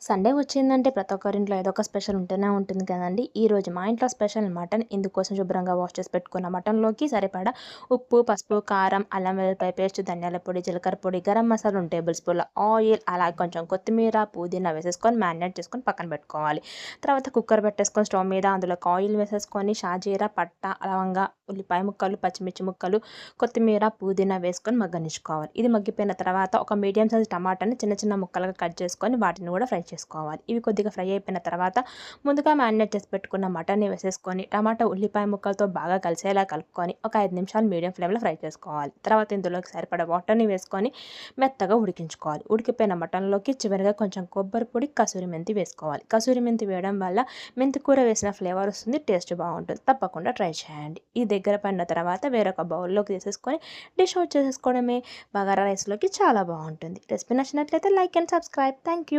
Sunday వచ్చిందంటే ప్రతి ఒక్కరింట్లో ఏదో ఒక స్పెషల్ ఉంటూనే ఉంటుంది కదండీ! ఈరోజు మా ఇంట్లో స్పెషల్ మటన్. ఇందుకోసం శుభ్రంగా వాష్ చేసి పెట్టుకున్న మటన్‌లోకి సరిపడా ఉప్పు, పసుపు, కారం, అల్లం వెల్లుల్లిపాయ పేస్ట్, ధనియాల పొడి, జీలకర్ర పొడి, గరం మసాలా 2 టేబుల్ స్పూన్ల ఆయిల్, అలాగే కొంచెం కొత్తిమీర, పుదీనా వేసేసుకొని మ్యారినేట్ చేసుకొని పక్కన పెట్టుకోవాలి. తర్వాత కుక్కర్ పెట్టేసుకొని స్టవ్ మీద అందులోకి ఆయిల్ వేసేసుకొని షాజీరా, పట్ట, లవంగా, ఉల్లిపాయ ముక్కలు, పచ్చిమిర్చి ముక్కలు, కొత్తిమీర, పుదీనా వేసుకొని మగ్గనిచ్చుకోవాలి. ఇది మగ్గిపోయిన తర్వాత ఒక మీడియం సైజ్ టమాటాని చిన్న చిన్న ముక్కలుగా కట్ చేసుకొని వాటిని కూడా ఫ్రై చేసుకోవాలి. ఇవి కొద్దిగా ఫ్రై అయిపోయిన తర్వాత ముందుగా మ్యారినేట్ చేసి పెట్టుకున్న మటన్ని వేసేసుకొని టమాటా, ఉల్లిపాయ ముక్కలతో బాగా కలిసేలా కలుపుకొని ఒక 5 నిమిషాలు మీడియం ఫ్లేమ్‌లో ఫ్రై చేసుకోవాలి. తర్వాత ఇందులోకి సరిపడా వాటర్‌ని వేసుకొని మెత్తగా ఉడికించుకోవాలి. ఉడికిపోయిన మటన్‌లోకి చివరిగా కొంచెం కొబ్బరి పొడి, కసూరి మెంతి వేసుకోవాలి. కసూరి మెంతి వేయడం వల్ల మెంతి కూర వేసిన ఫ్లేవర్ వస్తుంది. టేస్ట్ బాగుంటుంది. తప్పకుండా ట్రై చేయండి. ఈ దగ్గర పడిన తర్వాత వేరొక బౌల్‌లోకి తీసేసుకొని డిష్ అవుట్ చేసేసుకోవడమే. బగారా రైస్‌లోకి చాలా బాగుంటుంది. రెసిపీ నచ్చినట్లయితే like and subscribe. Thank you.